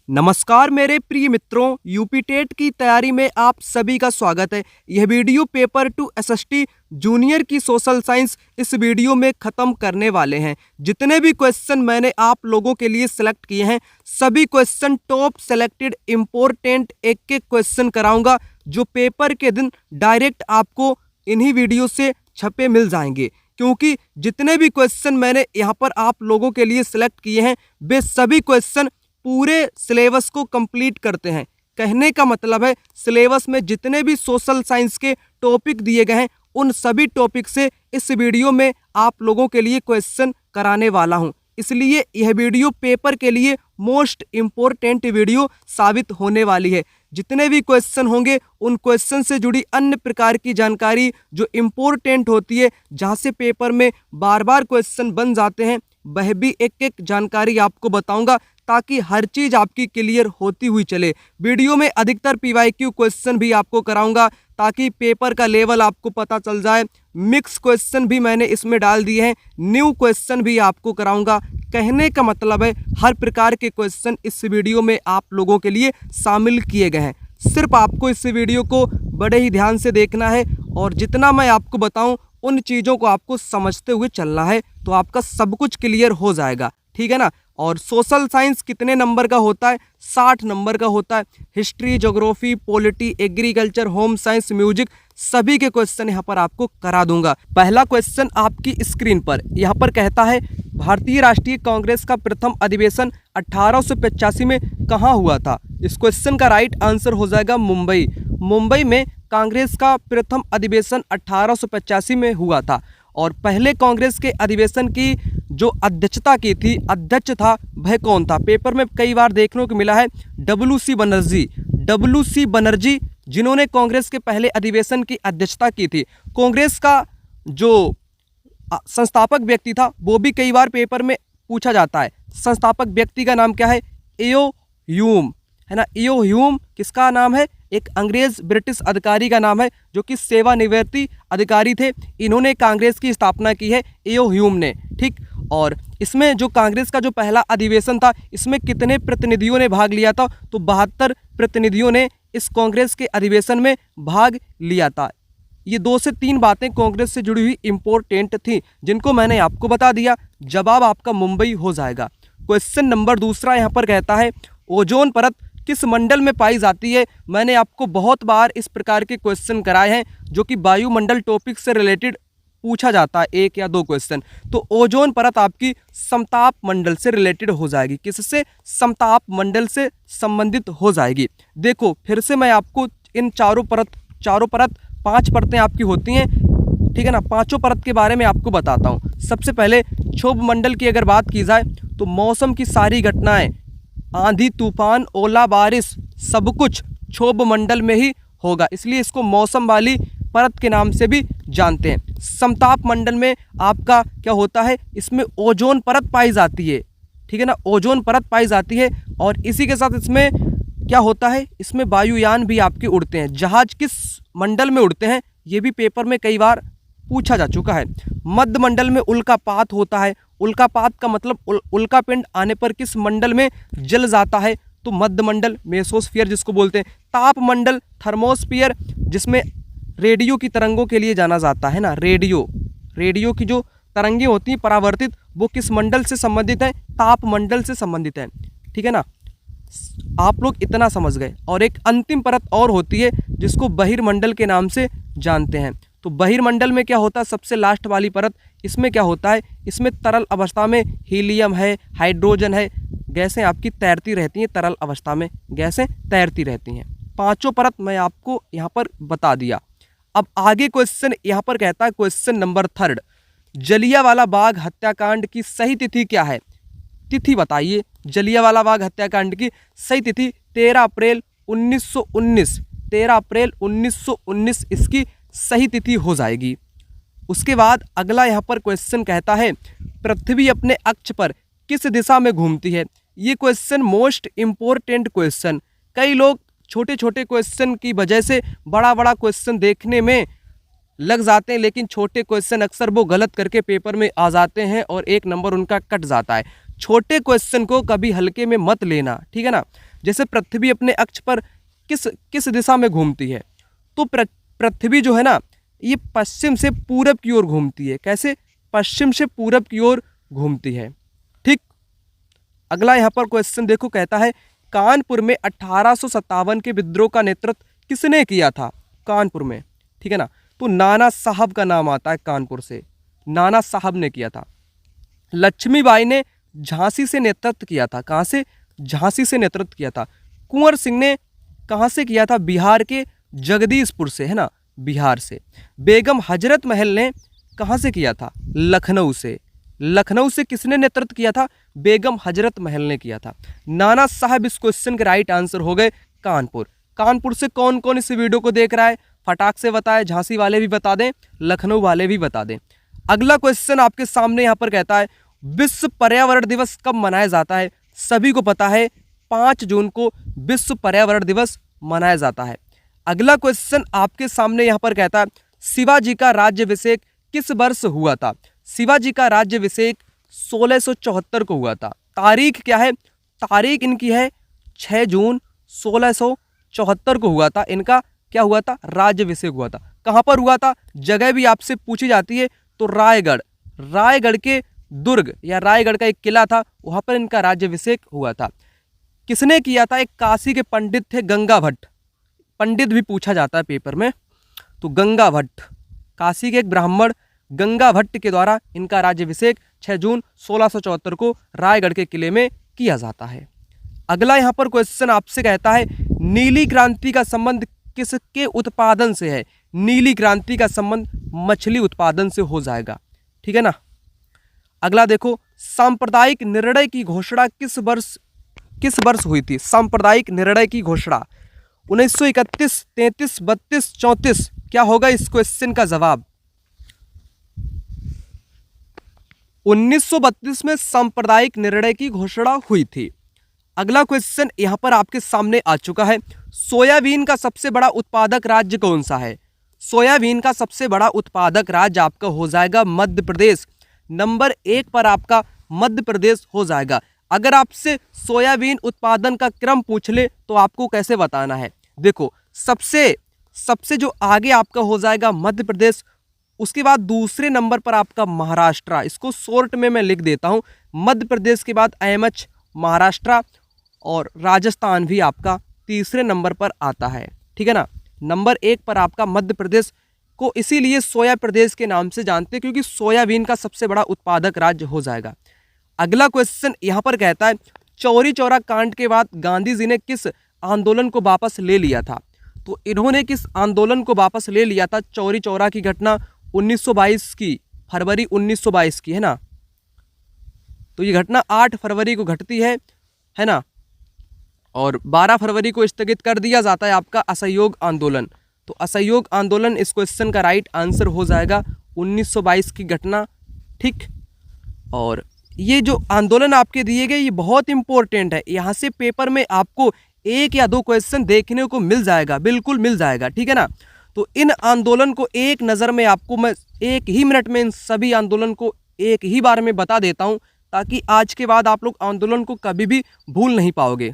नमस्कार मेरे प्रिय मित्रों, यूपी टेट की तैयारी में आप सभी का स्वागत है। यह वीडियो पेपर 2 एसएसटी जूनियर की सोशल साइंस इस वीडियो में ख़त्म करने वाले हैं। जितने भी क्वेश्चन मैंने आप लोगों के लिए सिलेक्ट किए हैं, सभी क्वेश्चन टॉप सेलेक्टेड इम्पोर्टेंट एक क्वेश्चन कराऊंगा, जो पेपर के दिन डायरेक्ट आपको इन्हीं वीडियो से छपे मिल जाएंगे। क्योंकि जितने भी क्वेश्चन मैंने यहाँ पर आप लोगों के लिए सिलेक्ट किए हैं, वे सभी क्वेश्चन पूरे सिलेबस को कंप्लीट करते हैं। कहने का मतलब है, सिलेबस में जितने भी सोशल साइंस के टॉपिक दिए गए हैं, उन सभी टॉपिक से इस वीडियो में आप लोगों के लिए क्वेश्चन कराने वाला हूं। इसलिए यह वीडियो पेपर के लिए मोस्ट इम्पोर्टेंट वीडियो साबित होने वाली है। जितने भी क्वेश्चन होंगे, उन क्वेश्चन से जुड़ी अन्य प्रकार की जानकारी जो इम्पोर्टेंट होती है, जहां से पेपर में बार बार क्वेश्चन बन जाते हैं, वह भी एक एक जानकारी आपको बताऊंगा, ताकि हर चीज़ आपकी क्लियर होती हुई चले। वीडियो में अधिकतर पीवाईक्यू क्वेश्चन भी आपको कराऊंगा, ताकि पेपर का लेवल आपको पता चल जाए। मिक्स क्वेश्चन भी मैंने इसमें डाल दिए हैं, न्यू क्वेश्चन भी आपको कराऊंगा। कहने का मतलब है, हर प्रकार के क्वेश्चन इस वीडियो में आप लोगों के लिए शामिल किए गए हैं। सिर्फ आपको इस वीडियो को बड़े ही ध्यान से देखना है, और जितना मैं आपको बताऊं, उन चीज़ों को आपको समझते हुए चलना है, तो आपका सब कुछ क्लियर हो जाएगा। ठीक है ना। और सोशल साइंस कितने नंबर का होता है? 60 नंबर का होता है। History, geography, polity, agriculture, home science, music, सभी के क्वेश्चन यहाँ पर आपको करा दूंगा। पहला क्वेश्चन आपकी स्क्रीन पर यहाँ पर कहता है, भारतीय राष्ट्रीय कांग्रेस का प्रथम अधिवेशन 1885 में कहाँ हुआ था? इस क्वेश्चन का राइट आंसर हो जाएगा मुंबई। मुंबई में कांग्रेस का प्रथम अधिवेशन 1885 में हुआ था। और पहले कांग्रेस के अधिवेशन की जो अध्यक्षता की थी, अध्यक्ष था, वह कौन था? पेपर में कई बार देखने को मिला है, WC बनर्जी। WC बनर्जी, जिन्होंने कांग्रेस के पहले अधिवेशन की अध्यक्षता की थी। कांग्रेस का जो संस्थापक व्यक्ति था, वो भी कई बार पेपर में पूछा जाता है। संस्थापक व्यक्ति का नाम क्या है? एओ ह्यूम, है ना। एओ ह्यूम किसका नाम है? एक अंग्रेज ब्रिटिश अधिकारी का नाम है, जो कि सेवानिवृत्ति अधिकारी थे। इन्होंने कांग्रेस की स्थापना की है, एओ ह्यूम ने। ठीक। और इसमें जो कांग्रेस का जो पहला अधिवेशन था, इसमें कितने प्रतिनिधियों ने भाग लिया था? तो 72 प्रतिनिधियों ने इस कांग्रेस के अधिवेशन में भाग लिया था। ये 2 से 3 बातें कांग्रेस से जुड़ी हुई इंपॉर्टेंट थी, जिनको मैंने आपको बता दिया। जवाब आपका मुंबई हो जाएगा। क्वेश्चन नंबर दूसरा यहाँ पर कहता है, ओजोन परत किस मंडल में पाई जाती है? मैंने आपको बहुत बार इस प्रकार के क्वेश्चन कराए हैं, जो कि वायुमंडल टॉपिक से रिलेटेड पूछा जाता है, 1 या 2 क्वेश्चन। तो ओजोन परत आपकी समताप मंडल से रिलेटेड हो जाएगी। किससे? समताप मंडल से संबंधित हो जाएगी। देखो, फिर से मैं आपको इन चारों परत 5 परतें आपकी होती हैं, ठीक है ना। पांचों परत के बारे में आपको बताता हूँ। सबसे पहले क्षोभ मंडल की अगर बात की जाए, तो मौसम की सारी घटनाएं, आंधी, तूफान, ओला, बारिश, सब कुछ क्षोभ मंडल में ही होगा, इसलिए इसको मौसम वाली परत के नाम से भी जानते हैं। समताप मंडल में आपका क्या होता है? इसमें ओजोन परत पाई जाती है, ठीक है ना। ओजोन परत पाई जाती है, और इसी के साथ इसमें क्या होता है? इसमें वायुयान भी आपके उड़ते हैं। जहाज किस मंडल में उड़ते हैं, ये भी पेपर में कई बार पूछा जा चुका है। मध्य मंडल में उल्कापात होता है। उल्कापात का मतलब उल्कापिंड आने पर किस मंडल में जल जाता है? तो मध्य मंडल, मेसोस्फीयर जिसको बोलते हैं। ताप मंडल, थर्मोस्फीयर, जिसमें रेडियो की तरंगों के लिए जाना जाता है ना। रेडियो की जो तरंगें होती हैं परावर्तित, वो किस मंडल से संबंधित है? ताप मंडल से संबंधित है। ठीक है ना। आप लोग इतना समझ गए। और एक अंतिम परत और होती है, जिसको बहिर्मंडल के नाम से जानते हैं। तो बहिर्मंडल में क्या होता है? सबसे लास्ट वाली परत, इसमें क्या होता है? इसमें तरल अवस्था में हीलियम है, हाइड्रोजन है, गैसें आपकी तैरती रहती हैं। तरल अवस्था में गैसें तैरती रहती हैं। पांचों परत मैं आपको यहाँ पर बता दिया। अब आगे क्वेश्चन यहाँ पर कहता है, क्वेश्चन नंबर 3, जलियांवाला बाग हत्याकांड की सही तिथि क्या है? तिथि बताइए। जलियांवाला बाग हत्याकांड की सही तिथि 13 अप्रैल 1919। 13 अप्रैल 1919 इसकी सही तिथि हो जाएगी। उसके बाद अगला यहाँ पर क्वेश्चन कहता है, पृथ्वी अपने अक्ष पर किस दिशा में घूमती है? ये क्वेश्चन मोस्ट इम्पोर्टेंट क्वेश्चन। कई लोग छोटे छोटे क्वेश्चन की वजह से बड़ा बड़ा क्वेश्चन देखने में लग जाते हैं, लेकिन छोटे क्वेश्चन अक्सर वो गलत करके पेपर में आ जाते हैं, और 1 नंबर उनका कट जाता है। छोटे क्वेश्चन को कभी हल्के में मत लेना, ठीक है ना। जैसे पृथ्वी अपने अक्ष पर किस किस दिशा में घूमती है, तो पृथ्वी जो है ना ये पश्चिम से पूरब की ओर घूमती है। कैसे? पश्चिम से पूरब की ओर घूमती है। ठीक। अगला यहाँ पर क्वेश्चन देखो, कहता है कानपुर में 1857 के विद्रोह का नेतृत्व किसने किया था? कानपुर में, ठीक है ना, तो नाना साहब का नाम आता है कानपुर से, नाना साहब ने किया था। लक्ष्मीबाई ने झांसी से नेतृत्व किया था। कहाँ से? झांसी से नेतृत्व किया था। कुंवर सिंह ने कहाँ से किया था? बिहार के जगदीशपुर से, है ना, बिहार से। बेगम हजरत महल ने कहाँ से किया था? लखनऊ से। लखनऊ से किसने नेतृत्व किया था? बेगम हजरत महल ने किया था। नाना साहब इस क्वेश्चन के राइट आंसर हो गए कानपुर। कानपुर से कौन कौन इस वीडियो को देख रहा है फटाक से बताएं, झांसी वाले भी बता दें, लखनऊ वाले भी बता दें। अगला क्वेश्चन आपके सामने यहाँ पर कहता है विश्व पर्यावरण दिवस कब मनाया जाता है? सभी को पता है 5 जून को विश्व पर्यावरण दिवस मनाया जाता है। अगला क्वेश्चन आपके सामने यहाँ पर कहता है शिवाजी का राज्याभिषेक किस वर्ष हुआ था? शिवाजी का राज्याभिषेक 1674 को हुआ था। तारीख क्या है? तारीख इनकी है 6 जून 1674 को हुआ था। इनका क्या हुआ था? राज्याभिषेक हुआ था। कहाँ पर हुआ था? जगह भी आपसे पूछी जाती है तो रायगढ़, रायगढ़ के दुर्ग या रायगढ़ का एक किला था, वहाँ पर इनका राज्याभिषेक हुआ था। किसने किया था? एक काशी के पंडित थे गंगा भट्ट, पंडित भी पूछा जाता है पेपर में, तो गंगा भट्ट, काशी के एक ब्राह्मण गंगा भट्ट के द्वारा इनका राज्याभिषेक 6 जून 1674 को रायगढ़ के किले में किया जाता है। अगला यहाँ पर क्वेश्चन आपसे कहता है नीली क्रांति का संबंध किसके उत्पादन से है? नीली क्रांति का संबंध मछली उत्पादन से हो जाएगा, ठीक है ना। अगला देखो सांप्रदायिक निर्णय की घोषणा किस वर्ष हुई थी? सांप्रदायिक निर्णय की घोषणा 1931, 33, 32, 34, क्या होगा इस क्वेश्चन का जवाब? 1932 में सांप्रदायिक निर्णय की घोषणा हुई थी। अगला क्वेश्चन यहां पर आपके सामने आ चुका है सोयाबीन का सबसे बड़ा उत्पादक राज्य कौन सा है? सोयाबीन का सबसे बड़ा उत्पादक राज्य आपका हो जाएगा मध्य प्रदेश। नंबर 1 पर आपका मध्य प्रदेश हो जाएगा। अगर आपसे सोयाबीन उत्पादन का क्रम पूछ ले तो आपको कैसे बताना है? देखो सबसे जो आगे आपका हो जाएगा मध्य प्रदेश, उसके बाद दूसरे नंबर पर आपका महाराष्ट्र। इसको शॉर्ट में मैं लिख देता हूं, मध्य प्रदेश के बाद एमएच महाराष्ट्र और राजस्थान भी आपका तीसरे नंबर पर आता है, ठीक है ना। नंबर 1 पर आपका मध्य प्रदेश को इसीलिए सोया प्रदेश के नाम से जानते हैं क्योंकि सोयाबीन का सबसे बड़ा उत्पादक राज्य हो जाएगा। अगला क्वेश्चन यहाँ पर कहता है चौरी चौरा कांड के बाद गांधी जी ने किस आंदोलन को वापस ले लिया था? तो इन्होंने किस आंदोलन को वापस ले लिया था? चौरी चौरा की घटना 1922 की, फरवरी 1922 की, है ना। तो ये घटना 8 फरवरी को घटती है ना, और 12 फरवरी को स्थगित कर दिया जाता है आपका असहयोग आंदोलन। तो असहयोग आंदोलन इस क्वेश्चन का राइट आंसर हो जाएगा 1922 की घटना, ठीक। और ये जो आंदोलन आपके दिए गए ये बहुत इंपॉर्टेंट है, यहाँ से पेपर में आपको 1 या 2 क्वेश्चन देखने को मिल जाएगा, बिल्कुल मिल जाएगा, ठीक है ना। तो इन आंदोलन को एक नज़र में आपको मैं 1 ही मिनट में इन सभी आंदोलन को एक ही बार में बता देता हूँ ताकि आज के बाद आप लोग आंदोलन को कभी भी भूल नहीं पाओगे।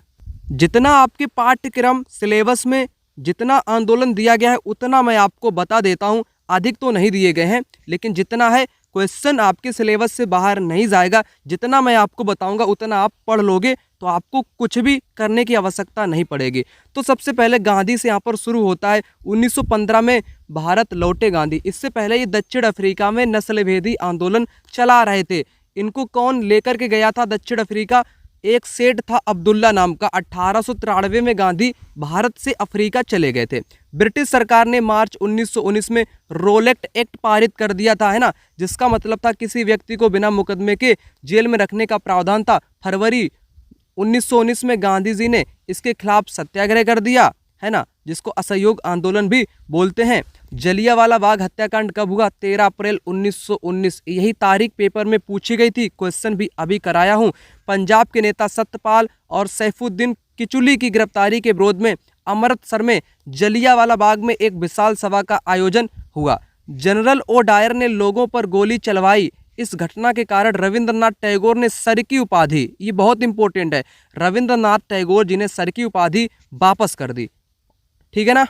जितना आपके पाठ्यक्रम सिलेबस में जितना आंदोलन दिया गया है उतना मैं आपको बता देता हूँ, अधिक तो नहीं दिए गए हैं लेकिन जितना है क्वेश्चन आपके सिलेबस से बाहर नहीं जाएगा। जितना मैं आपको बताऊंगा उतना आप पढ़ लोगे तो आपको कुछ भी करने की आवश्यकता नहीं पड़ेगी। तो सबसे पहले गांधी से यहाँ पर शुरू होता है। 1915 में भारत लौटे गांधी। इससे पहले ये दक्षिण अफ्रीका में नस्लभेदी आंदोलन चला रहे थे। इनको कौन लेकर के गया था दक्षिण अफ्रीका? एक सेठ था अब्दुल्ला नाम का। 1893 में गांधी भारत से अफ्रीका चले गए थे। ब्रिटिश सरकार ने मार्च 1919 में रोलेक्ट एक्ट पारित कर दिया था, है ना, जिसका मतलब था किसी व्यक्ति को बिना मुकदमे के जेल में रखने का प्रावधान था। फरवरी 1919 में गांधी जी ने इसके खिलाफ सत्याग्रह कर दिया, है ना, जिसको असहयोग आंदोलन भी बोलते हैं। जलियांवाला बाग हत्याकांड कब हुआ? 13 अप्रैल 1919। यही तारीख पेपर में पूछी गई थी, क्वेश्चन भी अभी कराया हूँ। पंजाब के नेता सत्यपाल और सैफुद्दीन किचलू की गिरफ्तारी के विरोध में अमृतसर में जलियांवाला बाग में एक विशाल सभा का आयोजन हुआ। जनरल ओ डायर ने लोगों पर गोली चलवाई। इस घटना के कारण रविंद्रनाथ टैगोर ने सर की उपाधि, ये बहुत इंपॉर्टेंट है, रविंद्रनाथ टैगोर जी ने सर की उपाधि वापस कर दी। ठीक है ना।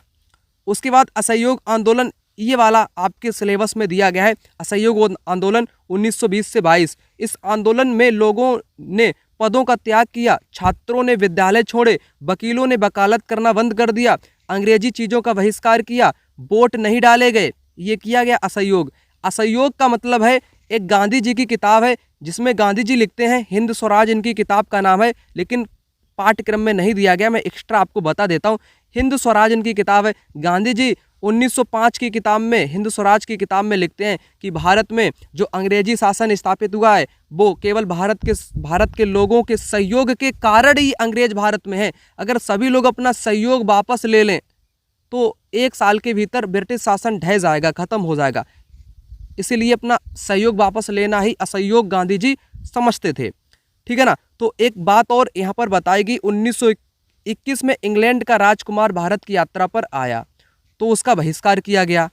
उसके बाद असहयोग आंदोलन, ये वाला आपके सिलेबस में दिया गया है। असहयोग आंदोलन 1920 से 22। इस आंदोलन में लोगों ने पदों का त्याग किया, छात्रों ने विद्यालय छोड़े, वकीलों ने वकालत करना बंद कर दिया, अंग्रेजी चीज़ों का बहिष्कार किया, वोट नहीं डाले गए। ये किया गया असहयोग। असहयोग का मतलब है, एक गांधी जी की किताब है जिसमें गांधी जी लिखते हैं, हिंद स्वराज इनकी किताब का नाम है, लेकिन पाठ्यक्रम में नहीं दिया गया, मैं एक्स्ट्रा आपको बता देता हूँ। हिंद स्वराज इनकी किताब है। गांधी जी 1905 की किताब में, हिंद स्वराज की किताब में लिखते हैं कि भारत में जो अंग्रेजी शासन स्थापित हुआ है वो केवल भारत के लोगों के सहयोग के कारण ही अंग्रेज भारत में है। अगर सभी लोग अपना सहयोग वापस ले लें तो 1 साल के भीतर ब्रिटिश शासन ढह जाएगा, खत्म हो जाएगा। इसीलिए अपना सहयोग वापस लेना ही असहयोग गांधी जी समझते थे। ठीक है ना। तो एक बात और यहाँ पर बताएगी, 1921 में इंग्लैंड का राजकुमार भारत की यात्रा पर आया तो उसका बहिष्कार किया गया,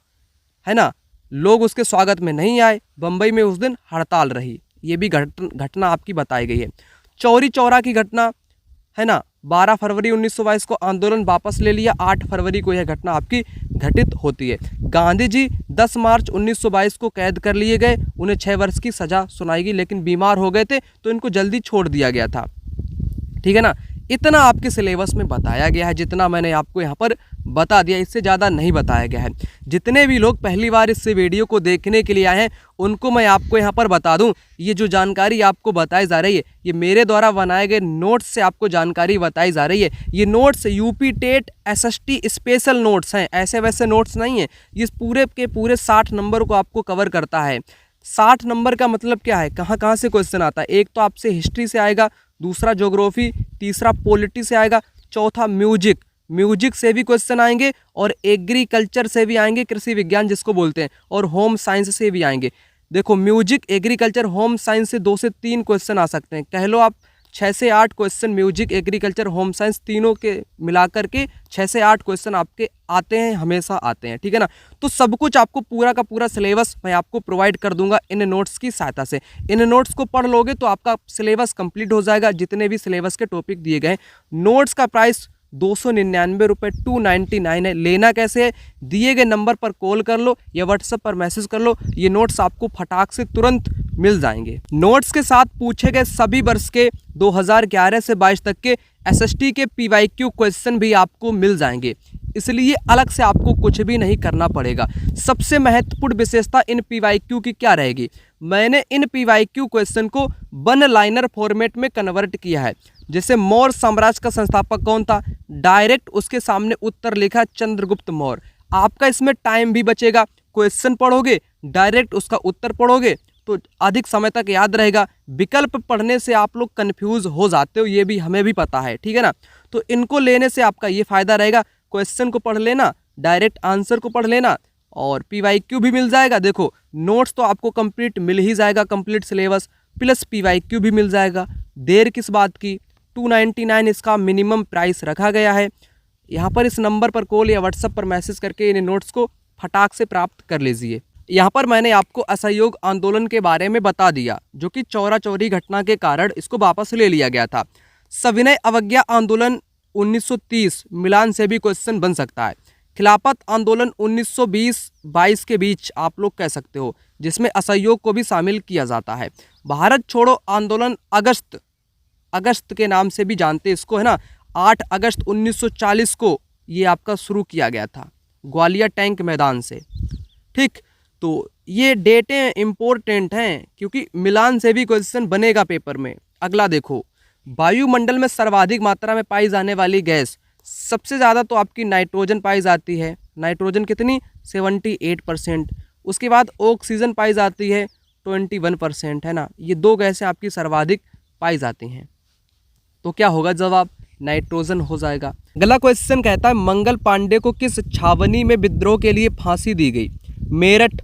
है ना। लोग उसके स्वागत में नहीं आए, बम्बई में उस दिन हड़ताल रही। ये भी घटना आपकी बताई गई है। चौरी चौरा की घटना, है ना, 12 फरवरी 1922 को आंदोलन वापस ले लिया, 8 फरवरी को यह घटना आपकी घटित होती है। गांधी जी 10 मार्च 1922 को कैद कर लिए गए, उन्हें 6 वर्ष की सजा सुनाई गई, लेकिन बीमार हो गए थे तो इनको जल्दी छोड़ दिया गया था। ठीक है ना। इतना आपके सिलेबस में बताया गया है, जितना मैंने आपको यहाँ पर बता दिया, इससे ज़्यादा नहीं बताया गया है। जितने भी लोग पहली बार इस वीडियो को देखने के लिए आए हैं उनको मैं आपको यहाँ पर बता दूं, ये जो जानकारी आपको बताई जा रही है ये मेरे द्वारा बनाए गए नोट्स से आपको जानकारी बताई जा रही है। ये notes UP TET SST special notes हैं, ऐसे वैसे नोट्स नहीं हैं। ये पूरे के पूरे 60 नंबर को आपको कवर करता है। 60 नंबर का मतलब क्या है, कहाँ कहाँ से क्वेश्चन आता है। एक तो आपसे हिस्ट्री से आएगा, दूसरा ज्योग्राफी, तीसरा पॉलिटी से आएगा, चौथा म्यूजिक से भी क्वेश्चन आएंगे, और एग्रीकल्चर से भी आएंगे, कृषि विज्ञान जिसको बोलते हैं, और होम साइंस से भी आएंगे। देखो म्यूजिक, एग्रीकल्चर, होम साइंस से 2 से 3 क्वेश्चन आ सकते हैं। कह लो आप 6 से 8 question music, agriculture, home science तीनों के मिलाकर के 6 से 8 क्वेश्चन आपके आते हैं, हमेशा आते हैं। ठीक है ना। तो सब कुछ आपको पूरा का पूरा सिलेबस मैं आपको प्रोवाइड कर दूंगा इन नोट्स की सहायता से। इन नोट्स को पढ़ लोगे तो आपका सिलेबस कंप्लीट हो जाएगा, जितने भी सिलेबस के टॉपिक दिए गए हैं। नोट्स का प्राइस 299 रुपये, 299 है। लेना कैसे है, दिए गए नंबर पर कॉल कर लो या व्हाट्सएप पर मैसेज कर लो, ये नोट्स आपको फटाक से तुरंत मिल जाएंगे। नोट्स के साथ पूछे गए सभी वर्ष के 2011 से 22 तक के एसएसटी के पीवाईक्यू क्वेश्चन भी आपको मिल जाएंगे, इसलिए अलग से आपको कुछ भी नहीं करना पड़ेगा। सबसे महत्वपूर्ण विशेषता इन पीवाईक्यू की क्या रहेगी, मैंने इन पीवाईक्यू क्वेश्चन को वन लाइनर फॉर्मेट में कन्वर्ट किया है। जैसे मौर्य साम्राज्य का संस्थापक कौन था, डायरेक्ट उसके सामने उत्तर लिखा चंद्रगुप्त मौर्य। आपका इसमें टाइम भी बचेगा, क्वेश्चन पढ़ोगे डायरेक्ट उसका उत्तर पढ़ोगे तो अधिक समय तक याद रहेगा। विकल्प पढ़ने से आप लोग कंफ्यूज हो जाते हो, ये भी हमें भी पता है। ठीक है ना। तो इनको लेने से आपका ये फायदा रहेगा, क्वेश्चन को पढ़ लेना, डायरेक्ट आंसर को पढ़ लेना, और पीवाईक्यू भी मिल जाएगा। देखो नोट्स तो आपको कंप्लीट मिल ही जाएगा, कंप्लीट सिलेबस प्लस पीवाईक्यू भी मिल जाएगा। देर किस बात की, 299 इसका मिनिमम प्राइस रखा गया है। यहाँ पर इस नंबर पर कॉल या व्हाट्सएप पर मैसेज करके इन नोट्स को फटाक से प्राप्त कर लीजिए। यहाँ पर मैंने आपको असहयोग आंदोलन के बारे में बता दिया, जो कि चौरा चौरी घटना के कारण इसको वापस ले लिया गया था। सविनय अवज्ञा आंदोलन 1930, मिलान से भी क्वेश्चन बन सकता है। खिलाफत आंदोलन 1920-22 के बीच आप लोग कह सकते हो, जिसमें असहयोग को भी शामिल किया जाता है। भारत छोड़ो आंदोलन अगस्त के नाम से भी जानते इसको, है ना। 8 अगस्त 1940 को ये आपका शुरू किया गया था ग्वालियर टैंक मैदान से। ठीक, तो ये डेटें इम्पोर्टेंट हैं क्योंकि मिलान से भी क्वेश्चन बनेगा पेपर में। अगला देखो, वायुमंडल में सर्वाधिक मात्रा में पाई जाने वाली गैस, सबसे ज़्यादा तो आपकी नाइट्रोजन पाई जाती है। नाइट्रोजन कितनी, 78%। उसके बाद ऑक्सीजन पाई जाती है 21%, है ना। ये 2 गैसें आपकी सर्वाधिक पाई जाती हैं। तो क्या होगा जवाब, नाइट्रोजन हो जाएगा। अगला क्वेश्चन कहता है, मंगल पांडे को किस छावनी में विद्रोह के लिए फांसी दी गई, मेरठ,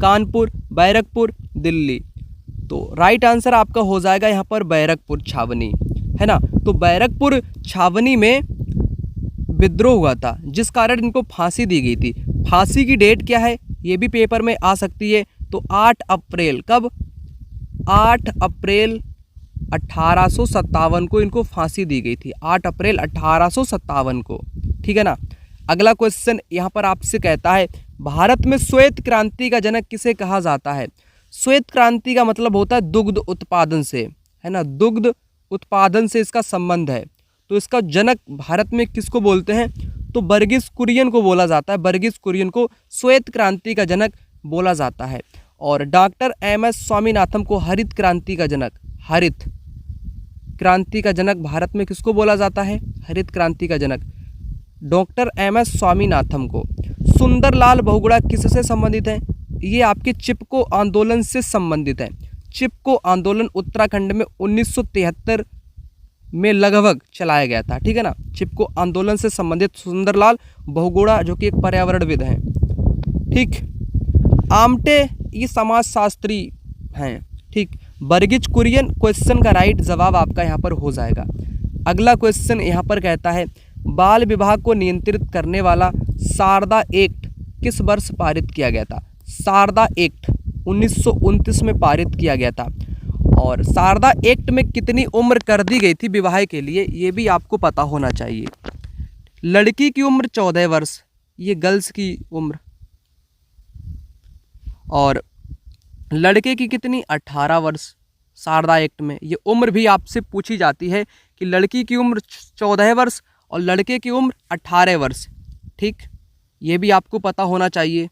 कानपुर, बैरकपुर, दिल्ली। तो राइट आंसर आपका हो जाएगा यहाँ पर बैरकपुर छावनी, है ना। तो बैरकपुर छावनी में विद्रोह हुआ था जिस कारण इनको फांसी दी गई थी। फांसी की डेट क्या है ये भी पेपर में आ सकती है। तो 8 अप्रैल, कब, 8 अप्रैल 1857 को इनको फांसी दी गई थी। 8 अप्रैल 1857 को, ठीक है ना। अगला क्वेश्चन यहाँ पर आपसे कहता है, भारत में श्वेत क्रांति का जनक किसे कहा जाता है? श्वेत क्रांति का मतलब होता है दुग्ध उत्पादन से, है ना, दुग्ध उत्पादन से इसका संबंध है। तो इसका जनक भारत में किसको बोलते हैं? तो वर्गीस कुरियन को बोला जाता है। वर्गीस कुरियन को श्वेत क्रांति का जनक बोला जाता है। और डॉक्टर एम.एस. स्वामीनाथन को हरित क्रांति का जनक, हरित क्रांति का जनक भारत में किसको बोला जाता है? हरित क्रांति का जनक डॉक्टर एम.एस. स्वामीनाथन को। सुंदरलाल बहुगुणा किससे संबंधित है? ये आपके चिपको आंदोलन से संबंधित है। चिपको आंदोलन उत्तराखंड में 1973 में लगभग चलाया गया था, ठीक है ना। चिपको आंदोलन से संबंधित सुंदरलाल बहुगुणा जो कि एक पर्यावरणविद हैं, ठीक। आमटे ये समाजशास्त्री हैं, ठीक। वर्गीस कुरियन क्वेश्चन का राइट जवाब आपका यहाँ पर हो जाएगा। अगला क्वेश्चन यहाँ पर कहता है, बाल विवाह को नियंत्रित करने वाला शारदा एक्ट किस वर्ष पारित किया गया था? शारदा एक्ट 1929 में पारित किया गया था। और शारदा एक्ट में कितनी उम्र कर दी गई थी विवाह के लिए, ये भी आपको पता होना चाहिए। लड़की की उम्र 14 वर्ष, ये गर्ल्स की उम्र, और लड़के की कितनी? 18 वर्ष। शारदा एक्ट में ये उम्र भी आपसे पूछी जाती है कि लड़की की उम्र 14 वर्ष और लड़के की उम्र 18 वर्ष, ठीक। ये भी आपको पता होना चाहिए।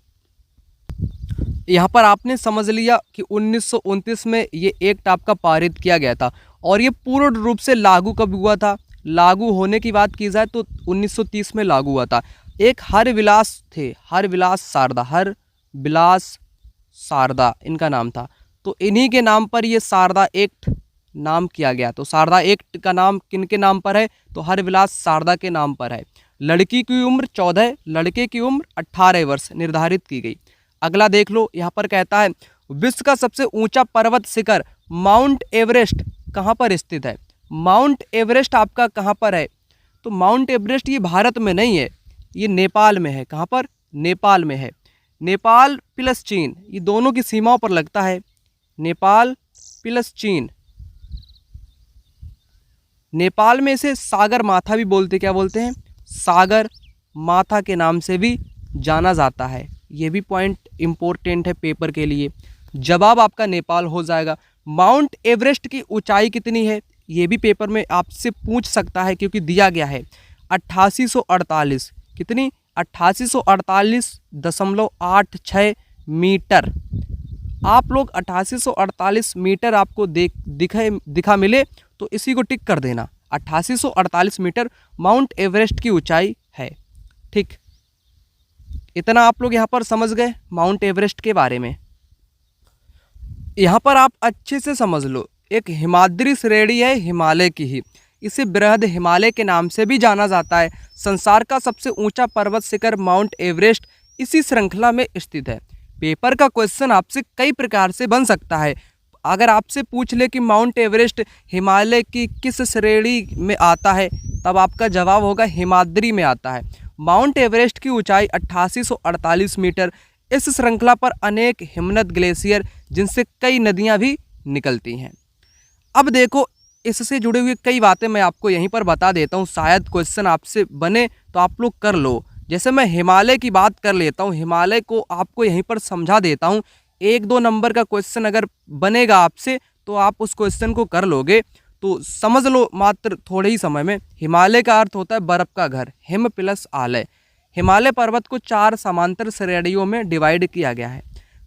यहाँ पर आपने समझ लिया कि 1929 में ये एक्ट आपका पारित किया गया था। और ये पूर्ण रूप से लागू कब हुआ था? लागू होने की बात की जाए तो 1930 में लागू हुआ था। एक हरविलास थे, हरविलास शारदा, हरविलास शारदा इनका नाम था। तो इन्हीं के नाम पर ये शारदा एक्ट नाम किया गया। तो शारदा एक्ट का नाम किनके नाम पर है? तो हरविलास शारदा के नाम पर है। लड़की की उम्र 14, लड़के की उम्र 18 वर्ष निर्धारित की गई। अगला देख लो, यहाँ पर कहता है, विश्व का सबसे ऊंचा पर्वत शिखर माउंट एवरेस्ट कहाँ पर स्थित है? माउंट एवरेस्ट आपका कहाँ पर है? तो माउंट एवरेस्ट ये भारत में नहीं है, ये नेपाल में है। कहाँ पर? नेपाल में है। नेपाल प्लस चीन, ये दोनों की सीमाओं पर लगता है। नेपाल प्लस चीन। नेपाल में इसे सागर माथा भी बोलते, क्या बोलते हैं? सागर माथा के नाम से भी जाना जाता है। ये भी पॉइंट इम्पोर्टेंट है पेपर के लिए। जवाब आपका नेपाल हो जाएगा। माउंट एवरेस्ट की ऊंचाई कितनी है? ये भी पेपर में आपसे पूछ सकता है क्योंकि दिया गया है 8848। कितनी? 8848.86 मीटर। आप लोग 8848 मीटर आपको दिखा मिले तो इसी को टिक कर देना। 8848 मीटर माउंट एवरेस्ट की ऊंचाई है, ठीक। इतना आप लोग यहाँ पर समझ गए माउंट एवरेस्ट के बारे में। यहाँ पर आप अच्छे से समझ लो, एक हिमाद्री श्रेणी है हिमालय की ही, इसे बृहद हिमालय के नाम से भी जाना जाता है। संसार का सबसे ऊंचा पर्वत शिखर माउंट एवरेस्ट इसी श्रृंखला में स्थित है। पेपर का क्वेश्चन आपसे कई प्रकार से बन सकता है। अगर आपसे पूछ ले कि माउंट एवरेस्ट हिमालय की किस श्रेणी में आता है, तब आपका जवाब होगा हिमाद्री में आता है। माउंट एवरेस्ट की ऊंचाई 8848 मीटर। इस श्रृंखला पर अनेक हिमनद ग्लेशियर जिनसे कई नदियां भी निकलती हैं। अब देखो, इससे जुड़े हुए कई बातें मैं आपको यहीं पर बता देता हूँ, शायद क्वेश्चन आपसे बने तो आप लोग कर लो। जैसे मैं हिमालय की बात कर लेता हूँ, हिमालय को आपको यहीं पर समझा देता हूँ। 1-2 नंबर का क्वेश्चन अगर बनेगा आपसे तो आप उस क्वेश्चन को कर लोगे। तो समझ लो मात्र थोड़े ही समय में। हिमालय का अर्थ होता है बर्फ़ का घर, हिम प्लस आलय। हिमालय पर्वत को 4 समांतर श्रेणियों में डिवाइड किया गया है।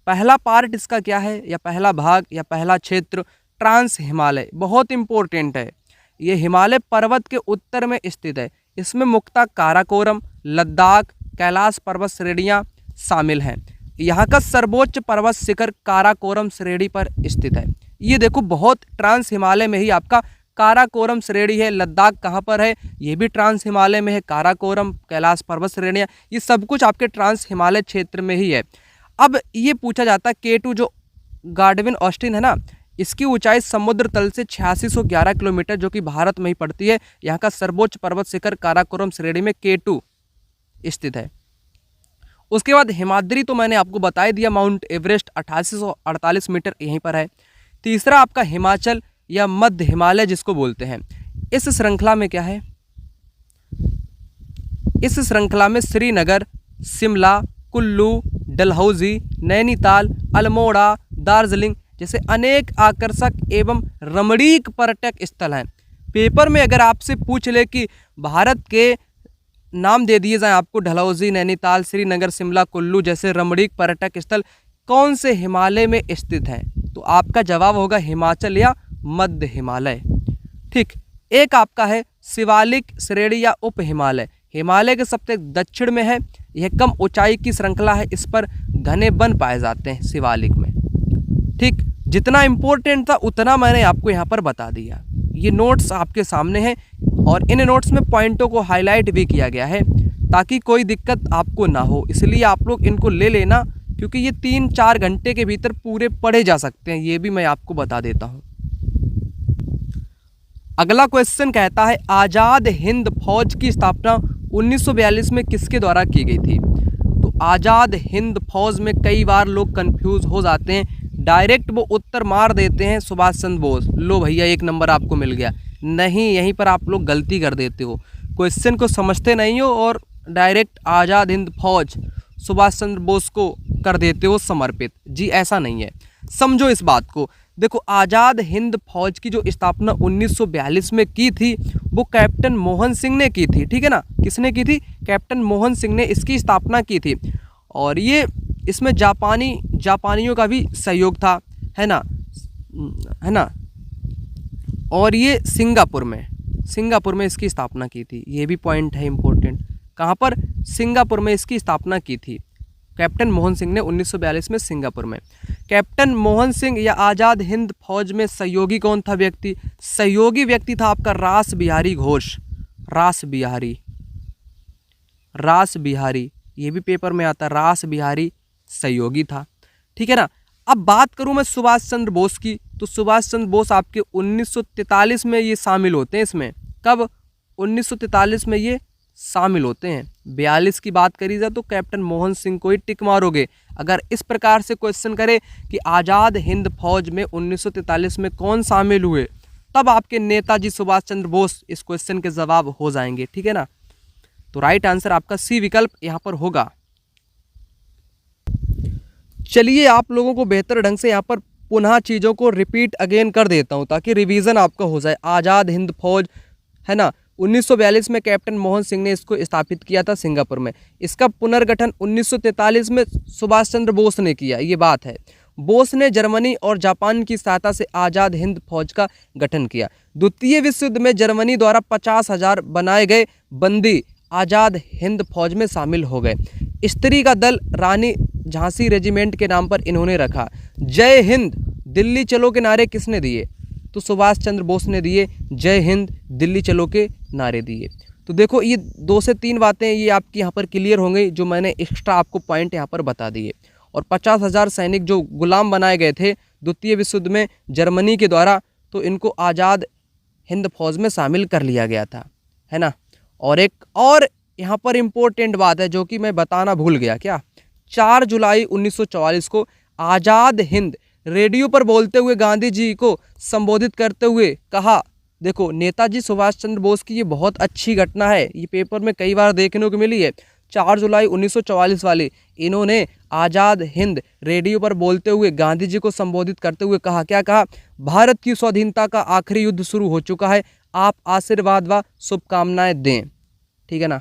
पहला पार्ट इसका क्या है, या पहला भाग या पहला क्षेत्र? ट्रांस हिमालय, बहुत इंपॉर्टेंट है। ये हिमालय पर्वत के उत्तर में स्थित है। इसमें मुख्यतः काराकोरम, लद्दाख, कैलाश पर्वत श्रेणियाँ शामिल हैं। यहाँ का सर्वोच्च पर्वत शिखर काराकोरम श्रेणी पर स्थित है। ये देखो, बहुत ट्रांस हिमालय में ही आपका काराकोरम श्रेणी है। लद्दाख कहाँ पर है? ये भी ट्रांस हिमालय में है। काराकोरम, कैलाश पर्वत श्रेणियाँ, ये सब कुछ आपके ट्रांस हिमालय क्षेत्र में ही है। अब ये पूछा जाता है K2 जो गार्डविन ऑस्टिन है ना, इसकी ऊंचाई समुद्र तल से 8611 किलोमीटर जो कि भारत में ही पड़ती है। यहाँ का सर्वोच्च पर्वत शिखर काराकोरम श्रेणी में K2 स्थित है। उसके बाद हिमाद्री तो मैंने आपको बता ही दिया, माउंट एवरेस्ट 8848 मीटर यहीं पर है। तीसरा आपका हिमाचल या मध्य हिमालय जिसको बोलते हैं। इस श्रृंखला में क्या है, इस श्रृंखला में श्रीनगर, शिमला, कुल्लू, डलहौजी, नैनीताल, अल्मोड़ा, दार्जिलिंग जैसे अनेक आकर्षक एवं रमणीक पर्यटक स्थल हैं। पेपर में अगर आपसे पूछ ले कि भारत के नाम दे दिए जाएं आपको, डलहौजी, नैनीताल, श्रीनगर, शिमला, कुल्लू जैसे रमणीक पर्यटक स्थल कौन से हिमालय में स्थित हैं, तो आपका जवाब होगा हिमाचल या मध्य हिमालय। ठीक, एक आपका है शिवालिक श्रेणी या उप हिमालय, हिमालय के सबसे दक्षिण में है। यह कम ऊंचाई की श्रृंखला है, इस पर घने वन पाए जाते हैं शिवालिक में। ठीक, जितना इम्पोर्टेंट था उतना मैंने आपको यहाँ पर बता दिया। ये नोट्स आपके सामने हैं और इन नोट्स में पॉइंटों को हाईलाइट भी किया गया है ताकि कोई दिक्कत आपको ना हो, इसलिए आप लोग इनको ले लेना, क्योंकि ये 3-4 घंटे के भीतर पूरे पढ़े जा सकते हैं, ये भी मैं आपको बता देता हूँ। अगला क्वेश्चन कहता है आज़ाद हिंद फौज की स्थापना 1942 में किसके द्वारा की गई थी। तो आज़ाद हिंद फौज में कई बार लोग कंफ्यूज हो जाते हैं, डायरेक्ट वो उत्तर मार देते हैं सुभाष चंद्र बोस, लो भैया 1 नंबर आपको मिल गया। नहीं, यहीं पर आप लोग गलती कर देते हो, क्वेश्चन को समझते नहीं हो और डायरेक्ट आज़ाद हिंद फौज सुभाष चंद्र बोस को कर देते हो समर्पित। जी ऐसा नहीं है, समझो इस बात को। देखो, आज़ाद हिंद फौज की जो स्थापना 1942 में की थी वो कैप्टन मोहन सिंह ने की थी। ठीक है ना, किसने की थी, कैप्टन मोहन सिंह ने इसकी स्थापना की थी। और ये इसमें जापानियों का भी सहयोग था, है ना। और ये सिंगापुर में इसकी स्थापना की थी, ये भी पॉइंट है इम्पोर्टेंट। कहाँ पर, सिंगापुर में इसकी स्थापना की थी कैप्टन मोहन सिंह ने 1942 में सिंगापुर में। कैप्टन मोहन सिंह या आज़ाद हिंद फौज में सहयोगी कौन था व्यक्ति, सहयोगी व्यक्ति था आपका रास बिहारी घोष। रास बिहारी ये भी पेपर में आता, रास बिहारी सहयोगी था। ठीक है ना। अब बात करूं मैं सुभाष चंद्र बोस की, तो सुभाष चंद्र बोस आपके 1943 में ये शामिल होते हैं इसमें। कब, 1943 में ये शामिल होते हैं। 42 की बात करी जाए तो कैप्टन मोहन सिंह को ही टिक मारोगे। अगर इस प्रकार से क्वेश्चन करे कि आज़ाद हिंद फौज में 1943 में कौन शामिल हुए, तब आपके नेताजी सुभाष चंद्र बोस इस क्वेश्चन के जवाब हो जाएंगे। ठीक है ना, तो राइट आंसर आपका सी विकल्प यहाँ पर होगा। चलिए आप लोगों को बेहतर ढंग से यहाँ पर पुनः चीज़ों को रिपीट अगेन कर देता हूँ ताकि रिवीजन आपका हो जाए। आज़ाद हिंद फौज है ना, 1942 में कैप्टन मोहन सिंह ने इसको स्थापित किया था सिंगापुर में। इसका पुनर्गठन 1943 में सुभाष चंद्र बोस ने किया, ये बात है। बोस ने जर्मनी और जापान की सहायता से आज़ाद हिंद फौज का गठन किया। द्वितीय विश्व युद्ध में जर्मनी द्वारा 50,000 बनाए गए बंदी आज़ाद हिंद फौज में शामिल हो गए। स्त्री का दल रानी झांसी रेजिमेंट के नाम पर इन्होंने रखा। जय हिंद दिल्ली चलो के नारे किसने दिए, तो सुभाष चंद्र बोस ने दिए। जय हिंद दिल्ली चलो के नारे दिए। तो देखो ये 2 से 3 बातें ये आपकी यहाँ पर क्लियर होंगी जो मैंने एक्स्ट्रा आपको पॉइंट यहाँ पर बता दिए। और 50,000 सैनिक जो गुलाम बनाए गए थे द्वितीय विश्व युद्ध में जर्मनी के द्वारा, तो इनको आज़ाद हिंद फौज में शामिल कर लिया गया था, है ना। और एक और यहाँ पर इम्पोर्टेंट बात है जो कि मैं बताना भूल गया, क्या, 4 जुलाई 1944 को आज़ाद हिंद रेडियो पर बोलते हुए गांधी जी को संबोधित करते हुए कहा। देखो, नेताजी सुभाष चंद्र बोस की ये बहुत अच्छी घटना है, ये पेपर में कई बार देखने को मिली है। 4 जुलाई 1944 वाले इन्होंने आज़ाद हिंद रेडियो पर बोलते हुए गांधी जी को संबोधित करते हुए कहा, क्या कहा, भारत की स्वाधीनता का आखिरी युद्ध शुरू हो चुका है, आप आशीर्वाद व शुभकामनाएं दें। ठीक है ना।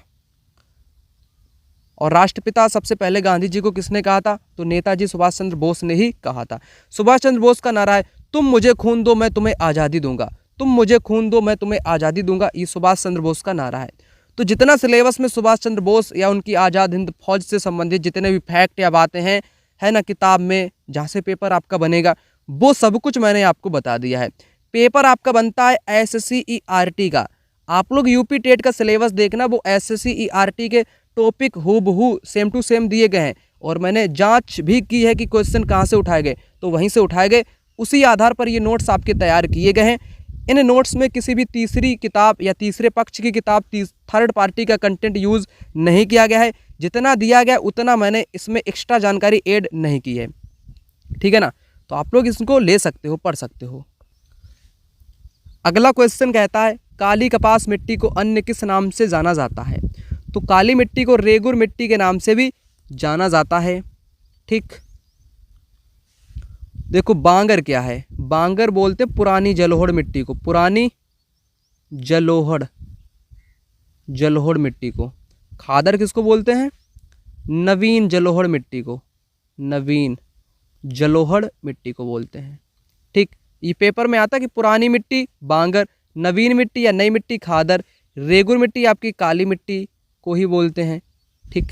और राष्ट्रपिता सबसे पहले गांधी जी को किसने कहा था, तो नेताजी सुभाष चंद्र बोस ने ही कहा था। सुभाष चंद्र बोस का नारा है, तुम मुझे खून दो मैं तुम्हें आज़ादी दूंगा, तुम मुझे खून दो मैं तुम्हें आज़ादी दूंगा, ये सुभाष चंद्र बोस का नारा है। तो जितना सिलेबस में सुभाष चंद्र बोस या उनकी आज़ाद हिंद फौज से संबंधित जितने भी फैक्ट या बातें हैं, है ना, किताब में जहाँ से पेपर आपका बनेगा, वो सब कुछ मैंने आपको बता दिया है। पेपर आपका बनता है SSCERT का। आप लोग यूपी टेट का सिलेबस देखना, वो SSCERT के टॉपिक हूबहू सेम टू सेम दिए गए हैं। और मैंने जांच भी की है कि क्वेश्चन कहाँ से उठाए गए, तो वहीं से उठाए गए, उसी आधार पर ये नोट्स आपके तैयार किए गए हैं। इन नोट्स में किसी भी तीसरी किताब या तीसरे पक्ष की किताब, थर्ड पार्टी का कंटेंट यूज़ नहीं किया गया है। जितना दिया गया उतना मैंने इसमें एक्स्ट्रा जानकारी ऐड नहीं की है। ठीक है ना। तो आप लोग इसको ले सकते हो, पढ़ सकते हो। अगला क्वेश्चन कहता है काली कपास मिट्टी को अन्य किस नाम से जाना जाता है? तो काली मिट्टी को रेगुर मिट्टी के नाम से भी जाना जाता है। ठीक, देखो बांगर क्या है? बांगर बोलते पुरानी जलोढ़ मिट्टी को, पुरानी जलोढ़ मिट्टी को। खादर किसको बोलते हैं? नवीन जलोढ़ मिट्टी को, नवीन जलोढ़ मिट्टी को बोलते हैं। ठीक, ये पेपर में आता कि पुरानी मिट्टी बांगर, नवीन मिट्टी या नई मिट्टी खादर, रेगुर मिट्टी आपकी काली मिट्टी को ही बोलते हैं। ठीक,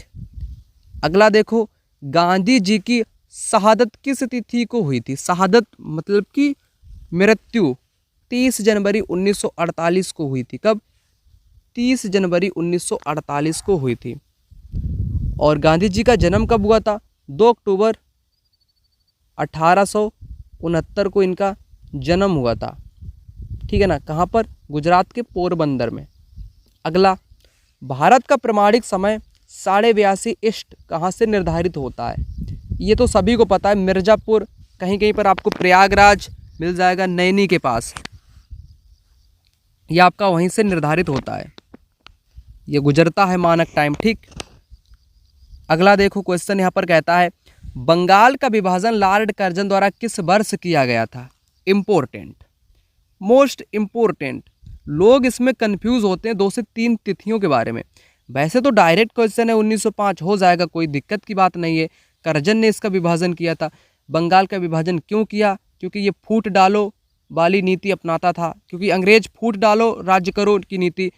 अगला देखो गांधी जी की शहादत किस तिथि को हुई थी? शहादत मतलब कि मृत्यु 30 जनवरी 1948 को हुई थी। कब? 30 जनवरी 1948 को हुई थी। और गांधी जी का जन्म कब हुआ था? 2 अक्टूबर 1869 को इनका जन्म हुआ था। ठीक है ना? कहाँ पर? गुजरात के पोरबंदर में। अगला, भारत का प्रमाणिक समय 82.5 ईस्ट कहाँ से निर्धारित होता है? ये तो सभी को पता है, मिर्ज़ापुर, कहीं कहीं पर आपको प्रयागराज मिल जाएगा, नैनी के पास, ये आपका वहीं से निर्धारित होता है, ये गुजरता है मानक टाइम। ठीक, अगला देखो क्वेश्चन यहाँ पर कहता है बंगाल का विभाजन लॉर्ड कर्जन द्वारा किस वर्ष किया गया था? इम्पोर्टेंट, मोस्ट इम्पोर्टेंट, लोग इसमें कंफ्यूज होते हैं 2 से 3 तिथियों के बारे में। वैसे तो डायरेक्ट क्वेश्चन है, 1905 हो जाएगा, कोई दिक्कत की बात नहीं है। कर्जन ने इसका विभाजन किया था। बंगाल का विभाजन क्यों किया? क्योंकि ये फूट डालो वाली नीति अपनाता था, क्योंकि अंग्रेज फूट डालो राज्य करो की नीति,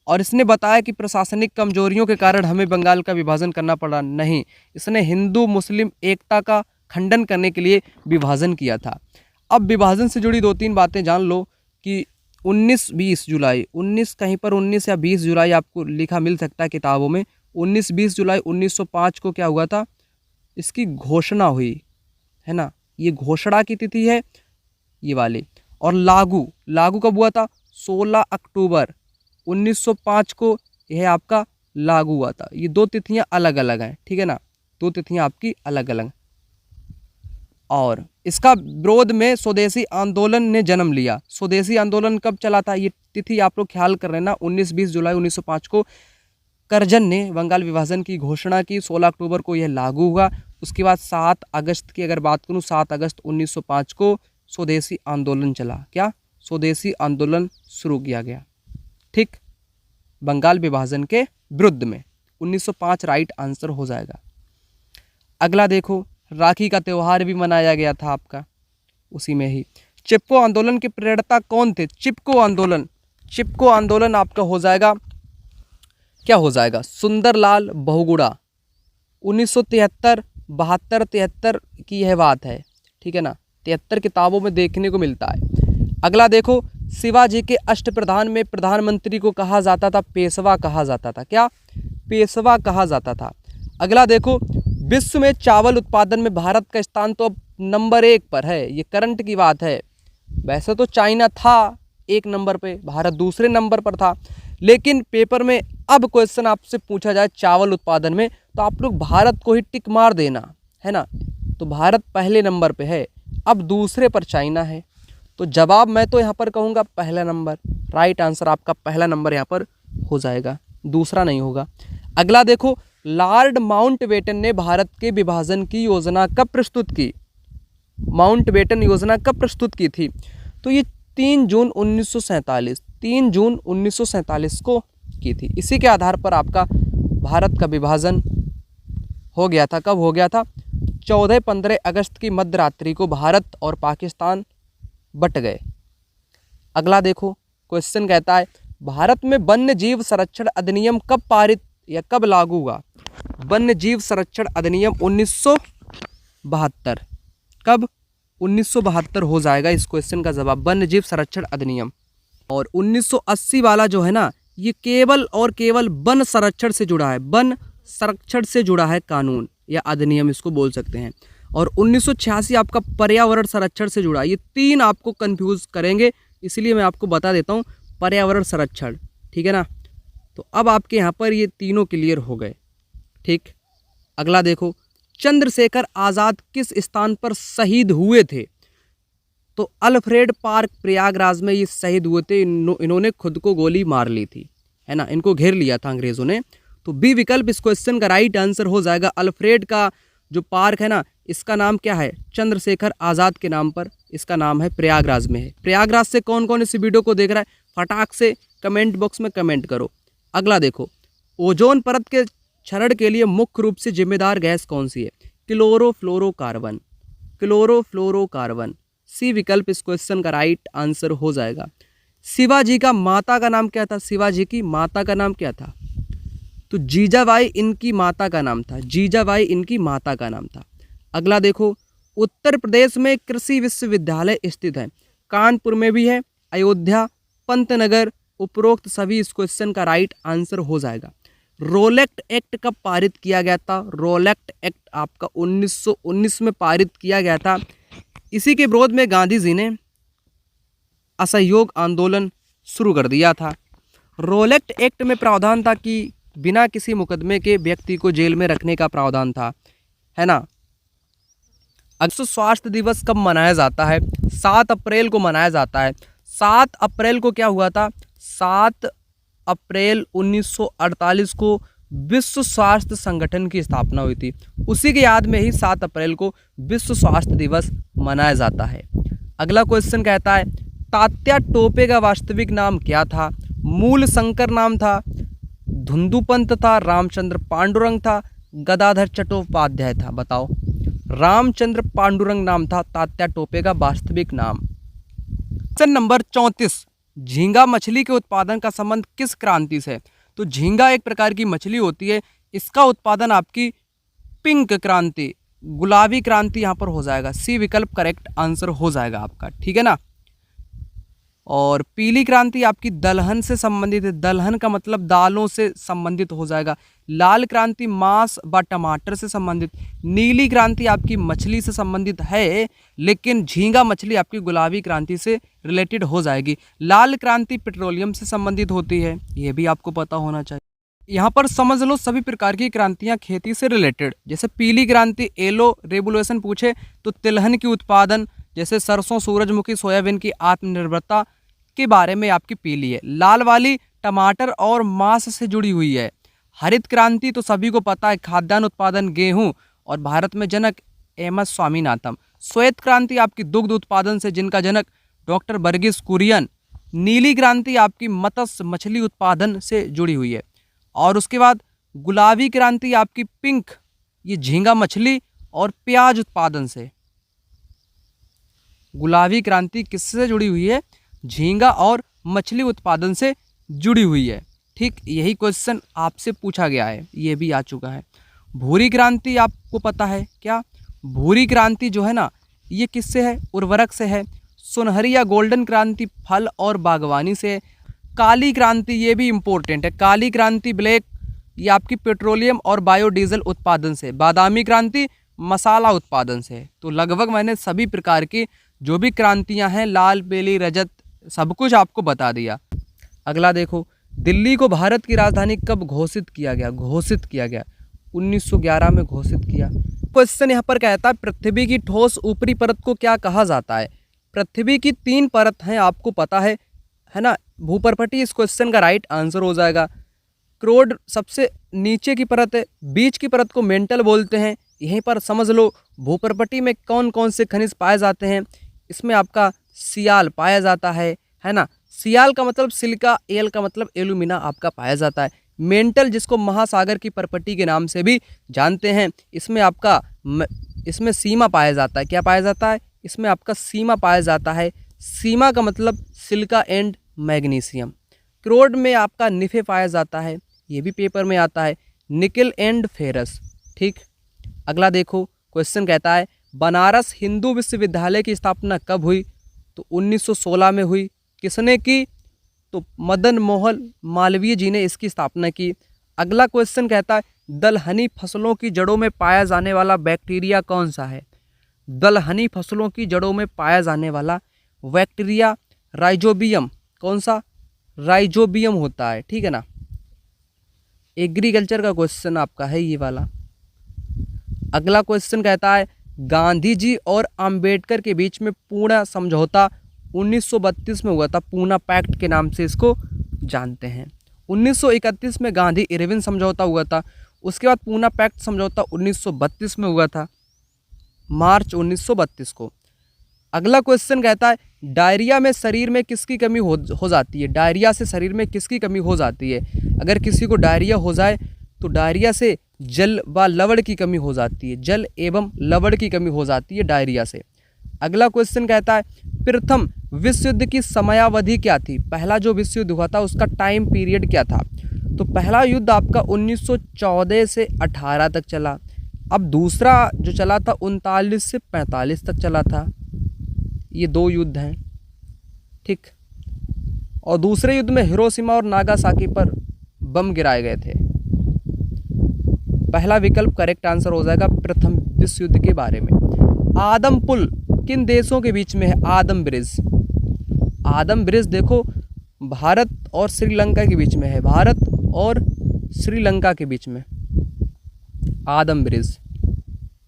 और इसने बताया कि प्रशासनिक कमजोरियों के कारण हमें बंगाल का विभाजन करना पड़ा। नहीं, इसने हिंदू मुस्लिम एकता का खंडन करने के लिए विभाजन किया था। अब विभाजन से जुड़ी 2-3 बातें जान लो कि 19-20 जुलाई, 19 कहीं पर 19 या 20 जुलाई आपको लिखा मिल सकता है किताबों में। 19-20 जुलाई 1905 को क्या हुआ था? इसकी घोषणा हुई है ना, ये घोषणा की तिथि है ये वाली। और लागू कब हुआ था? 16 अक्टूबर 1905 को यह आपका लागू हुआ था। ये 2 तिथियां अलग अलग हैं। ठीक है ना, 2 तिथियां आपकी अलग अलग। और इसका विरोध में स्वदेशी आंदोलन ने जन्म लिया। स्वदेशी आंदोलन कब चला था? ये तिथि आप लोग ख्याल कर लेना, 19-20 जुलाई 1905 को कर्जन ने बंगाल विभाजन की घोषणा की, 16 अक्टूबर को यह लागू हुआ। उसके बाद 7 अगस्त की अगर बात करूं, 7 अगस्त 1905 को स्वदेशी आंदोलन चला। क्या? स्वदेशी आंदोलन शुरू किया गया। ठीक, बंगाल विभाजन के विरुद्ध में। 1905 राइट आंसर हो जाएगा। अगला देखो, राखी का त्यौहार भी मनाया गया था आपका उसी में ही। चिपको आंदोलन के प्रेरणा कौन थे? चिपको आंदोलन आपका हो जाएगा, क्या हो जाएगा? सुंदरलाल बहुगुणा। 1973, 72, 73 की यह बात है। ठीक है ना, 73 किताबों में देखने को मिलता है। अगला देखो, शिवाजी के अष्टप्रधान में प्रधानमंत्री को कहा जाता था पेशवा कहा जाता था। क्या? पेशवा कहा जाता था। अगला देखो, विश्व में चावल उत्पादन में भारत का स्थान तो अब नंबर 1 पर है, ये करंट की बात है। वैसे तो चाइना था 1 नंबर पे, भारत दूसरे नंबर पर था, लेकिन पेपर में अब क्वेश्चन आपसे पूछा जाए चावल उत्पादन में, तो आप लोग भारत को ही टिक मार देना है ना। तो भारत पहले नंबर पे है, अब दूसरे पर चाइना है। तो जवाब मैं तो यहाँ पर कहूँगा पहला नंबर। राइट आंसर आपका पहला नंबर यहाँ पर हो जाएगा, दूसरा नहीं होगा। अगला देखो, लॉर्ड माउंटबेटन ने भारत के विभाजन की योजना कब प्रस्तुत की? माउंटबेटन योजना कब प्रस्तुत की थी? तो ये 3 जून 1947 को की थी। इसी के आधार पर आपका भारत का विभाजन हो गया था। कब हो गया था? 14-15 अगस्त की मध्य रात्रि को भारत और पाकिस्तान बट गए। अगला देखो, क्वेश्चन कहता है भारत में वन्य जीव संरक्षण अधिनियम कब पारित या कब लागू हुआ? वन्य जीव संरक्षण अधिनियम 1972। कब? 1972 हो जाएगा इस क्वेश्चन का जवाब, वन्य जीव संरक्षण अधिनियम। और 1980 वाला जो है ना, ये केवल और केवल वन संरक्षण से जुड़ा है, वन संरक्षण से जुड़ा है कानून या अधिनियम इसको बोल सकते हैं। और 1986 आपका पर्यावरण संरक्षण से जुड़ा। ये 3 आपको कंफ्यूज करेंगे, इसलिए मैं आपको बता देता हूँ पर्यावरण संरक्षण। ठीक है ना, तो अब आपके यहाँ पर ये तीनों क्लियर हो गए। ठीक, अगला देखो, चंद्रशेखर आज़ाद किस स्थान पर शहीद हुए थे? तो अल्फ्रेड पार्क प्रयागराज में ये शहीद हुए थे। इन्होंने खुद को गोली मार ली थी, है ना, इनको घेर लिया था अंग्रेजों ने। तो बी विकल्प इस क्वेश्चन का राइट आंसर हो जाएगा। अल्फ्रेड का जो पार्क है ना, इसका नाम क्या है? चंद्रशेखर आज़ाद के नाम पर इसका नाम है, प्रयागराज में है। प्रयागराज से कौन कौन इस वीडियो को देख रहा है, फटाक से कमेंट बॉक्स में कमेंट करो। अगला देखो, ओजोन परत के क्षरण के लिए मुख्य रूप से जिम्मेदार गैस कौन सी है? क्लोरोफ्लोरोकार्बन। क्लोरोफ्लोरोकार्बन, सी विकल्प इस क्वेश्चन का राइट आंसर हो जाएगा। शिवाजी का माता का नाम क्या था? शिवाजी की माता का नाम क्या था? तो जीजाबाई इनकी माता का नाम था। जीजाबाई इनकी माता का नाम था। अगला देखो, उत्तर प्रदेश में कृषि विश्वविद्यालय स्थित है। कानपुर में भी है, अयोध्या, पंतनगर, उपरोक्त सभी इस क्वेश्चन का राइट आंसर हो जाएगा। रोलेक्ट एक्ट कब पारित किया गया था? रोलेक्ट एक्ट आपका 1919 में पारित किया गया था। इसी के विरोध में गांधी जी ने असहयोग आंदोलन शुरू कर दिया था। रोलेक्ट एक्ट में प्रावधान था कि बिना किसी मुकदमे के व्यक्ति को जेल में रखने का प्रावधान था, है ना। विश्व स्वास्थ्य दिवस कब मनाया जाता है? 7 अप्रैल को मनाया जाता है। 7 अप्रैल को क्या हुआ था? 7 अप्रैल 1948 को विश्व स्वास्थ्य संगठन की स्थापना हुई थी। उसी के याद में ही 7 अप्रैल को विश्व स्वास्थ्य दिवस मनाया जाता है। अगला क्वेश्चन कहता है, तात्या टोपे का वास्तविक नाम क्या था? मूल शंकर नाम था, धुंधुपंत था, रामचंद्र पांडुरंग था, गदाधर चट्टोपाध्याय था? बताओ। रामचंद्र पांडुरंग नाम था तात्या टोपे का वास्तविक नाम। क्वेश्चन नंबर 34, झींगा मछली के उत्पादन का संबंध किस क्रांति से? तो झींगा एक प्रकार की मछली होती है, इसका उत्पादन आपकी पिंक क्रांति, गुलाबी क्रांति यहाँ पर हो जाएगा। सी विकल्प करेक्ट आंसर हो जाएगा आपका, ठीक है ना। और पीली क्रांति आपकी दलहन से संबंधित है। दलहन का मतलब दालों से संबंधित हो जाएगा। लाल क्रांति मांस व टमाटर से संबंधित। नीली क्रांति आपकी मछली से संबंधित है, लेकिन झींगा मछली आपकी गुलाबी क्रांति से रिलेटेड हो जाएगी। लाल क्रांति पेट्रोलियम से संबंधित होती है, ये भी आपको पता होना चाहिए। यहाँ पर समझ लो सभी प्रकार की क्रांतियाँ खेती से रिलेटेड। जैसे पीली क्रांति येलो रेवोल्यूशन पूछे तो तिलहन की उत्पादन, जैसे सरसों, सूरजमुखी, सोयाबीन की आत्मनिर्भरता के बारे में आपकी पीली है। लाल वाली टमाटर और मांस से जुड़ी हुई है। हरित क्रांति तो सभी को पता है, खाद्यान्न उत्पादन, गेहूं, और भारत में जनक एम एस स्वामीनाथन। श्वेत क्रांति आपकी दुग्ध उत्पादन से, जिनका जनक डॉक्टर वर्गीस कुरियन। नीली क्रांति आपकी मत्स्य मछली उत्पादन से जुड़ी हुई है। और उसके बाद गुलाबी क्रांति आपकी पिंक, ये झींगा मछली और प्याज उत्पादन से। गुलाबी क्रांति किससे जुड़ी हुई है? झींगा और मछली उत्पादन से जुड़ी हुई है। ठीक, यही क्वेश्चन आपसे पूछा गया है, ये भी आ चुका है। भूरी क्रांति आपको पता है क्या? भूरी क्रांति जो है ना, ये किससे है? उर्वरक से है। सुनहरी या गोल्डन क्रांति फल और बागवानी से है। काली क्रांति, ये भी इम्पोर्टेंट है। काली क्रांति ब्लैक, ये आपकी पेट्रोलियम और बायोडीजल उत्पादन से। बादामी क्रांति मसाला उत्पादन से है। तो लगभग मैंने सभी प्रकार की जो भी क्रांतियां हैं, लाल, पीली, रजत, सब कुछ आपको बता दिया। अगला देखो, दिल्ली को भारत की राजधानी कब घोषित किया गया? घोषित किया गया 1911 में घोषित किया। क्वेश्चन यहाँ पर कहता है, पृथ्वी की ठोस ऊपरी परत को क्या कहा जाता है? पृथ्वी की 3 परत हैं, आपको पता है ना। भूपर्पटी इस क्वेश्चन का राइट आंसर हो जाएगा। क्रोड सबसे नीचे की परत है, बीच की परत को मेंटल बोलते हैं। यहीं पर समझ लो भूपर्पटी में कौन कौन से खनिज पाए जाते हैं। इसमें आपका सियाल पाया जाता है ना। सियाल का मतलब सिलिका, एल का मतलब एल्यूमिना आपका पाया जाता है। मेंटल, जिसको महासागर की परपटी के नाम से भी जानते हैं, इसमें आपका इसमें सीमा पाया जाता है। क्या पाया जाता है? इसमें आपका सीमा पाया जाता है। सीमा का मतलब सिलिका एंड मैग्नीशियम। क्रोड में आपका निफे पाया जाता है, ये भी पेपर में आता है। निकल एंड फेरस। ठीक, अगला देखो, क्वेश्चन कहता है, बनारस हिंदू विश्वविद्यालय की स्थापना कब हुई? तो 1916 में हुई। किसने की? तो मदन मोहन मालवीय जी ने इसकी स्थापना की। अगला क्वेश्चन कहता है, दलहनी फसलों की जड़ों में पाया जाने वाला बैक्टीरिया कौन सा है? दलहनी फसलों की जड़ों में पाया जाने वाला बैक्टीरिया राइजोबियम। कौन सा? राइजोबियम होता है, ठीक है ना। एग्रीकल्चर का क्वेश्चन आपका है ये वाला। अगला क्वेश्चन कहता है गांधी जी और अंबेडकर के बीच में पूना समझौता 1932 में हुआ था। पूना पैक्ट के नाम से इसको जानते हैं। 1931 में गांधी इरविन समझौता हुआ था। उसके बाद पूना पैक्ट समझौता 1932 में हुआ था, मार्च 1932 को। अगला क्वेश्चन कहता है डायरिया में शरीर में किसकी कमी हो जाती है। डायरिया से शरीर में किसकी कमी हो जाती है। अगर किसी को डायरिया हो जाए तो डायरिया से जल व लवण की कमी हो जाती है। जल एवं लवण की कमी हो जाती है डायरिया से। अगला क्वेश्चन कहता है प्रथम विश्व युद्ध की समयावधि क्या थी। पहला जो विश्व युद्ध हुआ था उसका टाइम पीरियड क्या था। तो पहला युद्ध आपका 1914 से 18 तक चला। अब दूसरा जो चला था 39 से 45 तक चला था। ये 2 युद्ध हैं, ठीक। और दूसरे युद्ध में हिरोशिमा और नागासाकी पर बम गिराए गए थे। पहला विकल्प करेक्ट आंसर हो जाएगा प्रथम विश्व युद्ध के बारे में। आदम पुल किन देशों के बीच में है। आदम ब्रिज, आदम ब्रिज देखो भारत और श्रीलंका के बीच में है। भारत और श्रीलंका के बीच में आदम ब्रिज,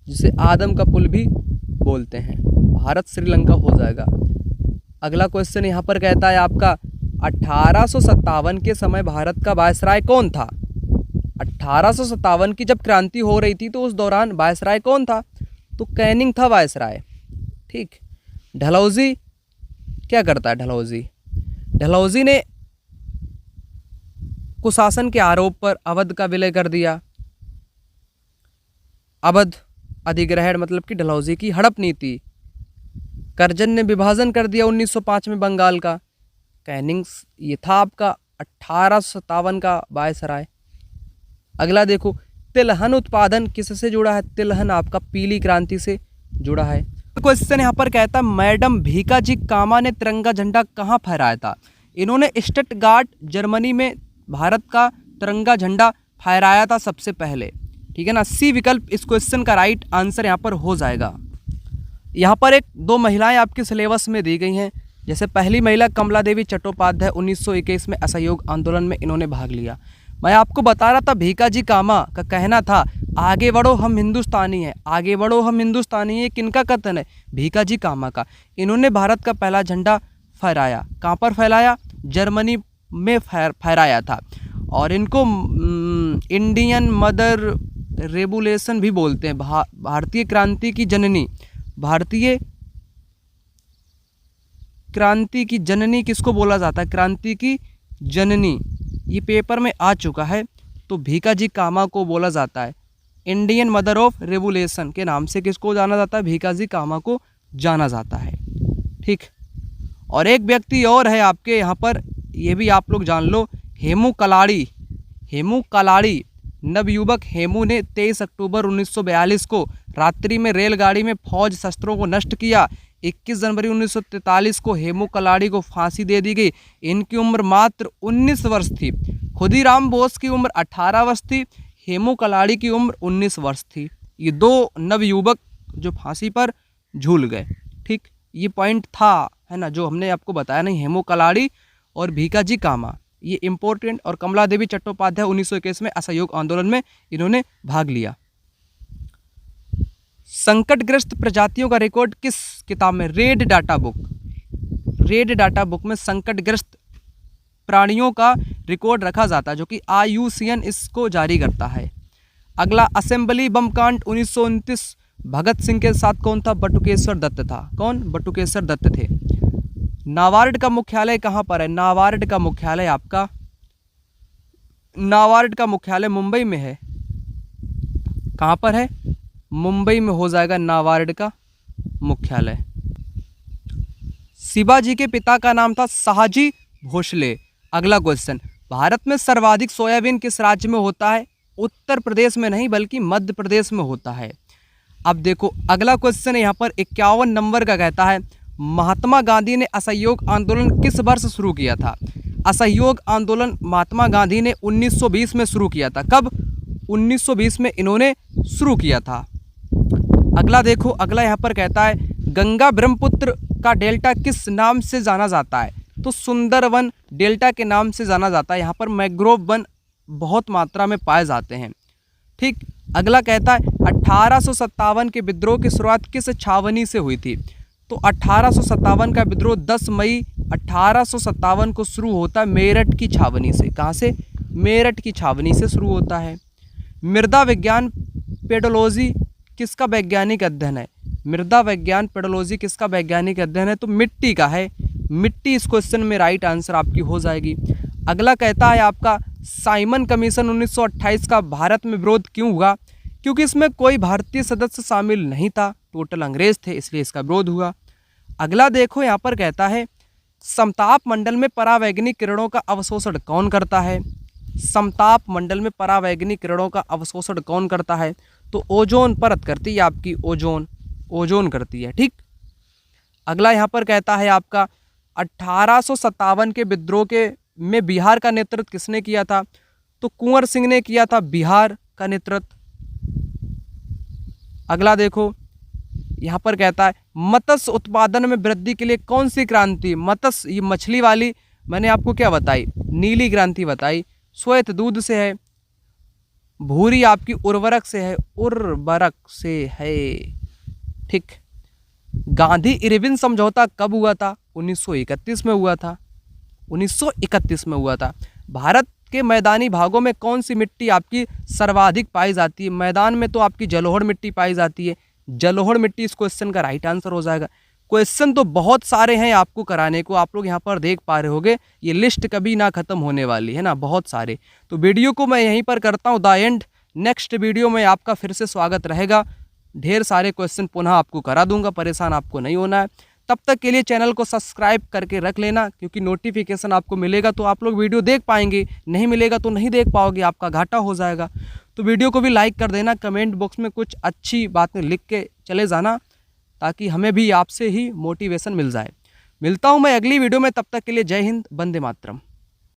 जिसे आदम का पुल भी बोलते हैं। भारत श्रीलंका हो जाएगा। अगला क्वेश्चन यहाँ पर कहता है आपका 1857 के समय भारत का वायसराय कौन था। 1857 की जब क्रांति हो रही थी तो उस दौरान वायसराय कौन था। तो कैनिंग था वायसराय, ठीक। डलहौजी क्या करता है। डलहौजी ने कुशासन के आरोप पर अवध का विलय कर दिया। अवध अधिग्रहण मतलब कि डलहौजी की हड़प नीति। करजन ने विभाजन कर दिया 1905 में बंगाल का। कैनिंग्स ये था आपका 1857 का वायसराय। अगला देखो तिलहन उत्पादन किससे जुड़ा है। तिलहन आपका पीली क्रांति से जुड़ा है। क्वेश्चन यहाँ पर कहता है मैडम भीकाजी कामा ने तिरंगा झंडा कहाँ फहराया था। इन्होंने स्टटगार्ट जर्मनी में भारत का तिरंगा झंडा फहराया था सबसे पहले, ठीक है ना। सी विकल्प इस क्वेश्चन का राइट आंसर यहाँ पर हो जाएगा। यहाँ पर 2 महिलाएं आपके सिलेबस में दी गई हैं। जैसे पहली महिला कमला देवी चट्टोपाध्याय 1921 में असहयोग आंदोलन में इन्होंने भाग लिया। मैं आपको बता रहा था भीकाजी कामा का कहना था आगे बढ़ो हम हिंदुस्तानी हैं। आगे बढ़ो हम हिंदुस्तानी हैं, किनका कथन है। भीकाजी कामा का। इन्होंने भारत का पहला झंडा फहराया। कहाँ पर फहराया। जर्मनी में फहराया था। और इनको इंडियन मदर रेवोल्यूशन भी बोलते हैं। भारतीय क्रांति की जननी। भारतीय क्रांति की जननी किसको बोला जाता है। क्रांति की जननी ये पेपर में आ चुका है। तो भीकाजी कामा को बोला जाता है इंडियन मदर ऑफ रेवोल्यूशन के नाम से किसको जाना जाता है। भीकाजी कामा को जाना जाता है, ठीक। और एक व्यक्ति और है आपके यहाँ पर, ये भी आप लोग जान लो, हेमू कलाड़ी। हेमू कलाड़ी नवयुवक हेमू ने 23 अक्टूबर 1942 को रात्रि में रेलगाड़ी में फौज शस्त्रों को नष्ट किया। 21 जनवरी 1943 को हेमू कलाड़ी को फांसी दे दी गई। इनकी उम्र मात्र 19 वर्ष थी। खुदीराम बोस की उम्र 18 वर्ष थी। हेमू कलाड़ी की उम्र 19 वर्ष थी। ये 2 नवयुवक जो फांसी पर झूल गए, ठीक। ये पॉइंट था, है ना, जो हमने आपको बताया नहीं। हेमू कलाड़ी और भीकाजी कामा ये इंपॉर्टेंट। और कमला देवी चट्टोपाध्याय 1921 में असहयोग आंदोलन में इन्होंने भाग लिया। संकटग्रस्त प्रजातियों का रिकॉर्ड किस किताब में। Red data book. Red data book में संकटग्रस्त प्राणियों का रिकॉर्ड रखा जाता है, जो कि IUCN इसको जारी करता है। अगला असेंबली बम कांड 1929 भगत सिंह के साथ कौन था। बटुकेश्वर दत्त था। कौन। बटुकेश्वर दत्त थे। नाबार्ड का मुख्यालय कहाँ पर है। नाबार्ड का मुख्यालय आपका, नाबार्ड का मुख्यालय मुंबई में है। कहाँ पर है। मुंबई में हो जाएगा नाबार्ड का मुख्यालय। शिवाजी के पिता का नाम था शाहजी भोसले। अगला क्वेश्चन भारत में सर्वाधिक सोयाबीन किस राज्य में होता है। उत्तर प्रदेश में नहीं बल्कि मध्य प्रदेश में होता है। अब देखो अगला क्वेश्चन यहाँ पर 51 नंबर का कहता है महात्मा गांधी ने असहयोग आंदोलन किस वर्ष शुरू किया था। असहयोग आंदोलन महात्मा गांधी ने 1920 में शुरू किया था। कब। 1920 में इन्होंने शुरू किया था। अगला देखो, अगला यहाँ पर कहता है गंगा ब्रह्मपुत्र का डेल्टा किस नाम से जाना जाता है। तो सुंदरवन डेल्टा के नाम से जाना जाता है। यहाँ पर मैंग्रोव वन बहुत मात्रा में पाए जाते हैं, ठीक। अगला कहता है 1857 के विद्रोह की शुरुआत किस छावनी से हुई थी? तो 1857 का विद्रोह 10 मई 1857 को शुरू होता है मेरठ की छावनी से। कहाँ से? मेरठ की छावनी से शुरू होता है। मृदा विज्ञान पेडोलॉजी किसका वैज्ञानिक अध्ययन है? मृदा विज्ञान पेडोलॉजी किसका वैज्ञानिक अध्ययन है? तो मिट्टी का है। मिट्टी इस क्वेश्चन में राइट आंसर आपकी हो जाएगी। अगला कहता है आपका साइमन कमीशन 1928 का भारत में विरोध क्यों हुआ? क्योंकि इसमें कोई भारतीय सदस्य शामिल नहीं था, टोटल अंग्रेज थे, इसलिए इसका विरोध हुआ। अगला देखो यहाँ पर कहता है समताप मंडल में परावैंगनिक किरणों का अवशोषण कौन करता है? समताप मंडल में परावैंगनिक किरणों का अवशोषण कौन करता है? तो ओजोन परत करती है आपकी, ओजोन करती है। ठीक। अगला यहाँ पर कहता है आपका 1857 के विद्रोह के में बिहार का नेतृत्व किसने किया था? तो कुंवर सिंह ने किया था बिहार का नेतृत्व। अगला देखो यहाँ पर कहता है मत्स्य उत्पादन में वृद्धि के लिए कौन सी क्रांति? मत्स्य, ये मछली वाली मैंने आपको क्या बताई? नीली क्रांति बताई। श्वेत दूध से है, भूरी आपकी उर्वरक से है। ठीक। गांधी इरविन समझौता कब हुआ था? 1931 में हुआ था। 1931 में हुआ था। भारत के मैदानी भागों में कौन सी मिट्टी आपकी सर्वाधिक पाई जाती है? मैदान में तो आपकी जलोढ़ मिट्टी पाई जाती है। जलोढ़ मिट्टी इस क्वेश्चन का राइट आंसर हो जाएगा। क्वेश्चन तो बहुत सारे हैं आपको कराने को, आप लोग यहाँ पर देख पा रहे होगे, ये लिस्ट कभी ना खत्म होने वाली है ना, बहुत सारे। तो वीडियो को मैं यहीं पर करता हूँ द एंड। नेक्स्ट वीडियो में आपका फिर से स्वागत रहेगा। ढेर सारे क्वेश्चन पुनः आपको करा दूंगा, परेशान आपको नहीं होना है। तब तक के लिए चैनल को सब्सक्राइब करके रख लेना, क्योंकि नोटिफिकेशन आपको मिलेगा तो आप लोग वीडियो देख पाएंगे, नहीं मिलेगा तो नहीं देख पाओगे, आपका घाटा हो जाएगा। तो वीडियो को भी लाइक कर देना, कमेंट बॉक्स में कुछ अच्छी बातें लिख के चले जाना, ताकि हमें भी आपसे ही मोटिवेशन मिल जाए। मिलता हूँ मैं अगली वीडियो में, तब तक के लिए जय हिंद, वंदे मातरम।